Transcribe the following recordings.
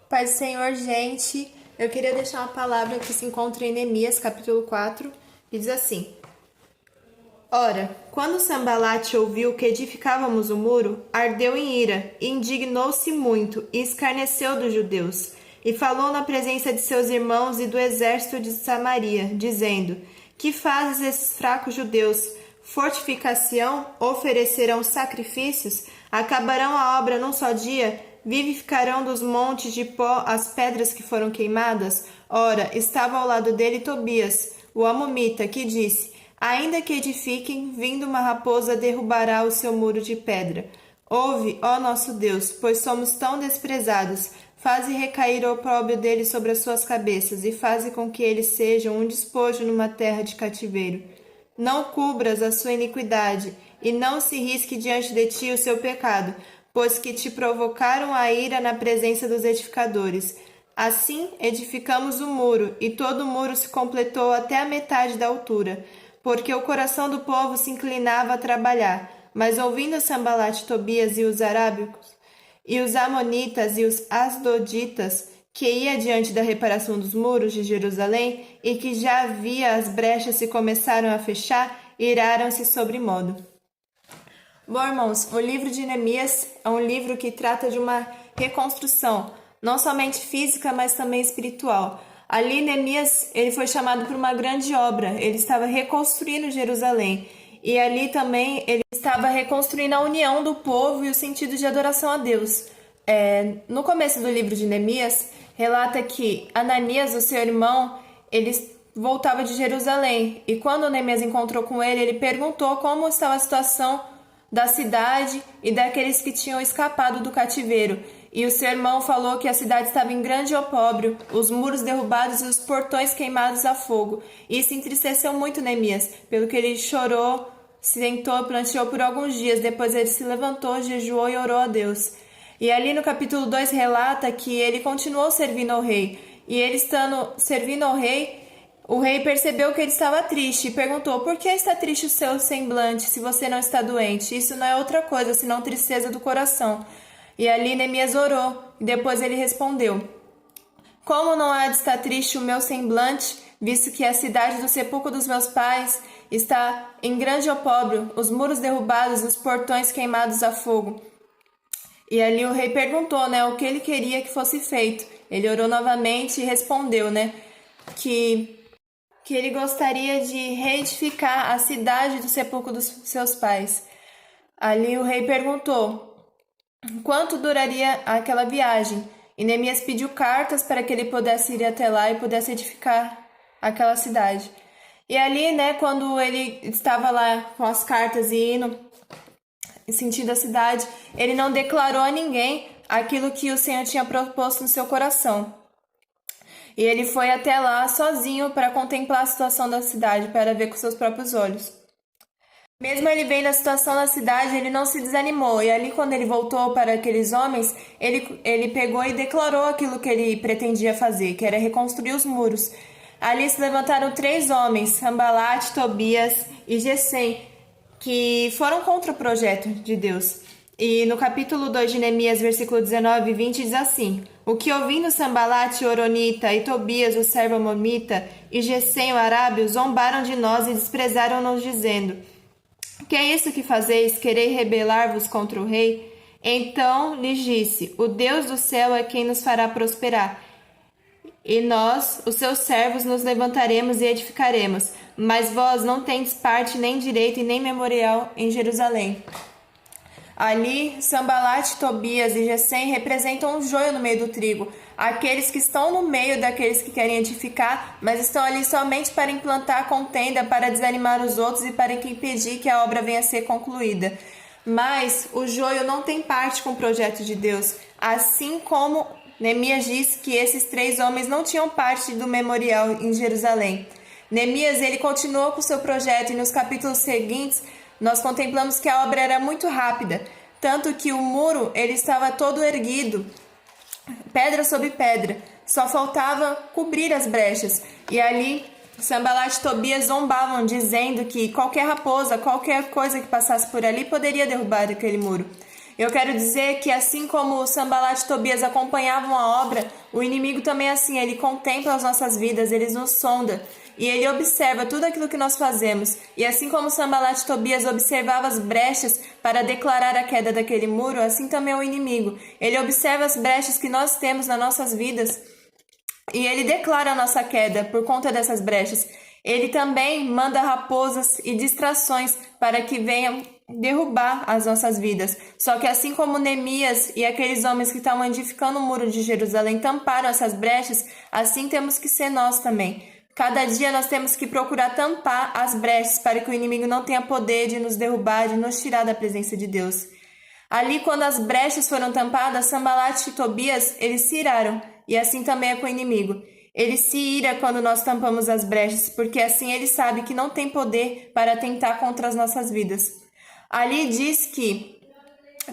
Paz do Senhor, gente. Eu queria deixar uma palavra que se encontra em Neemias, capítulo 4, e diz assim: Ora, quando Sambalate ouviu que edificávamos o muro, ardeu em ira, e indignou-se muito, e escarneceu dos judeus, e falou na presença de seus irmãos e do exército de Samaria, dizendo: Que fazes esses fracos judeus? Fortificação? Oferecerão sacrifícios? Acabarão a obra num só dia? Vivificarão dos montes de pó as pedras que foram queimadas? Ora, estava ao lado dele Tobias, o amomita, que disse: Ainda que edifiquem, vindo uma raposa derrubará o seu muro de pedra. Ouve, ó nosso Deus, pois somos tão desprezados. Faze recair o opróbrio deles sobre as suas cabeças, e faze com que eles sejam um despojo numa terra de cativeiro. Não cubras a sua iniquidade, e não se risque diante de ti o seu pecado, pois que te provocaram a ira na presença dos edificadores. Assim edificamos o muro, e todo o muro se completou até a metade da altura, porque o coração do povo se inclinava a trabalhar. Mas ouvindo Sambalate, Tobias e os arábicos, e os amonitas e os asdoditas, que ia diante da reparação dos muros de Jerusalém, e que já via as brechas se começaram a fechar, iraram-se sobremodo. Bom, irmãos, o livro de Neemias é um livro que trata de uma reconstrução, não somente física, mas também espiritual. Ali, Neemias, ele foi chamado para uma grande obra, ele estava reconstruindo Jerusalém. E ali também ele estava reconstruindo a união do povo e o sentido de adoração a Deus. No começo do livro de Neemias, relata que Ananias, o seu irmão, ele voltava de Jerusalém. E quando Neemias encontrou com ele, ele perguntou como estava a situação da cidade e daqueles que tinham escapado do cativeiro. E o seu irmão falou que a cidade estava em grande opróbrio, os muros derrubados e os portões queimados a fogo. Isso entristeceu muito Neemias, pelo que ele chorou, sentou, planteou por alguns dias. Depois ele se levantou, jejuou e orou a Deus. E ali no capítulo 2 relata que ele continuou servindo ao rei. E ele estando servindo ao rei, o rei percebeu que ele estava triste e perguntou: Por que está triste o seu semblante se você não está doente? Isso não é outra coisa senão tristeza do coração. E ali Neemias orou, e depois ele respondeu: Como não há de estar triste o meu semblante, visto que a cidade do sepulcro dos meus pais está em grande opróbrio, os muros derrubados, os portões queimados a fogo. E ali o rei perguntou, o que ele queria que fosse feito. Ele orou novamente e respondeu, que ele gostaria de reedificar a cidade do sepulcro dos seus pais. Ali o rei perguntou quanto duraria aquela viagem. E Neemias pediu cartas para que ele pudesse ir até lá e pudesse edificar aquela cidade. E ali, quando ele estava lá com as cartas e indo sentindo a cidade, ele não declarou a ninguém aquilo que o Senhor tinha proposto no seu coração. E ele foi até lá sozinho para contemplar a situação da cidade, para ver com seus próprios olhos. Mesmo ele vendo a situação da cidade, ele não se desanimou. E ali, quando ele voltou para aqueles homens, ele pegou e declarou aquilo que ele pretendia fazer, que era reconstruir os muros. Ali se levantaram 3 homens, Sambalate, Tobias e Gesem, que foram contra o projeto de Deus. E no capítulo 2 de Neemias, versículo 19 e 20, diz assim: O que ouvindo Sambalate, o Horonita, e Tobias, o servo amomita, e Gesem, o arábio, zombaram de nós e desprezaram-nos, dizendo: Que é isso que fazeis? Querei rebelar-vos contra o rei? Então lhes disse: O Deus do céu é quem nos fará prosperar. E nós, os seus servos, nos levantaremos e edificaremos. Mas vós não tendes parte, nem direito e nem memorial em Jerusalém. Ali, Sambalate, Tobias e Gesem representam um joio no meio do trigo. Aqueles que estão no meio daqueles que querem edificar, mas estão ali somente para implantar contenda, para desanimar os outros e para impedir que a obra venha a ser concluída. Mas o joio não tem parte com o projeto de Deus. Assim como Neemias disse que esses 3 homens não tinham parte do memorial em Jerusalém. Neemias, ele continuou com o seu projeto e nos capítulos seguintes nós contemplamos que a obra era muito rápida, tanto que o muro ele estava todo erguido, pedra sobre pedra, só faltava cobrir as brechas. E ali Sambalate e Tobias zombavam, dizendo que qualquer raposa, qualquer coisa que passasse por ali poderia derrubar aquele muro. Eu quero dizer que assim como Sanbalat e Tobias acompanhavam a obra, o inimigo também é assim, ele contempla as nossas vidas, ele nos sonda e ele observa tudo aquilo que nós fazemos. E assim como Sanbalat e Tobias observavam as brechas para declarar a queda daquele muro, assim também é o inimigo. Ele observa as brechas que nós temos nas nossas vidas e ele declara a nossa queda por conta dessas brechas. Ele também manda raposas e distrações para que venham derrubar as nossas vidas. Só que assim como Neemias e aqueles homens que estavam edificando o muro de Jerusalém tamparam essas brechas, assim temos que ser nós também. Cada dia nós temos que procurar tampar as brechas para que o inimigo não tenha poder de nos derrubar, de nos tirar da presença de Deus. Ali, quando as brechas foram tampadas, Sanbalat e Tobias, eles se iraram, e assim também é com o inimigo. Ele se ira quando nós tampamos as brechas, porque assim ele sabe que não tem poder para tentar contra as nossas vidas. Ali diz que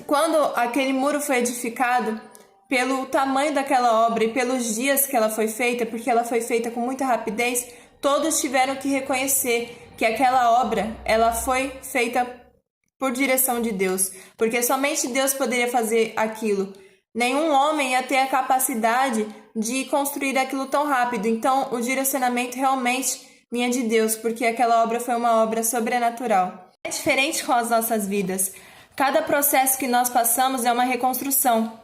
quando aquele muro foi edificado, pelo tamanho daquela obra e pelos dias que ela foi feita, porque ela foi feita com muita rapidez, todos tiveram que reconhecer que aquela obra ela foi feita por direção de Deus, porque somente Deus poderia fazer aquilo. Nenhum homem ia ter a capacidade de construir aquilo tão rápido. Então, o direcionamento realmente vinha de Deus, porque aquela obra foi uma obra sobrenatural. É diferente com as nossas vidas. Cada processo que nós passamos é uma reconstrução.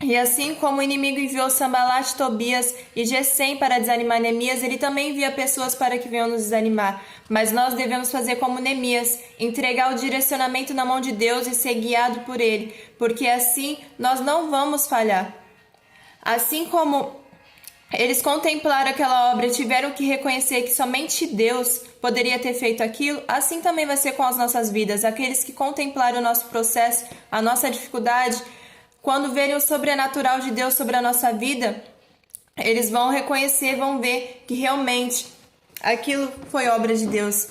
E assim como o inimigo enviou Sanbalat, Tobias e Gesem para desanimar Neemias, ele também envia pessoas para que venham nos desanimar. Mas nós devemos fazer como Neemias, entregar o direcionamento na mão de Deus e ser guiado por ele, porque assim nós não vamos falhar. Assim como eles contemplaram aquela obra e tiveram que reconhecer que somente Deus poderia ter feito aquilo, assim também vai ser com as nossas vidas. Aqueles que contemplaram o nosso processo, a nossa dificuldade, quando verem o sobrenatural de Deus sobre a nossa vida, eles vão reconhecer, vão ver que realmente aquilo foi obra de Deus.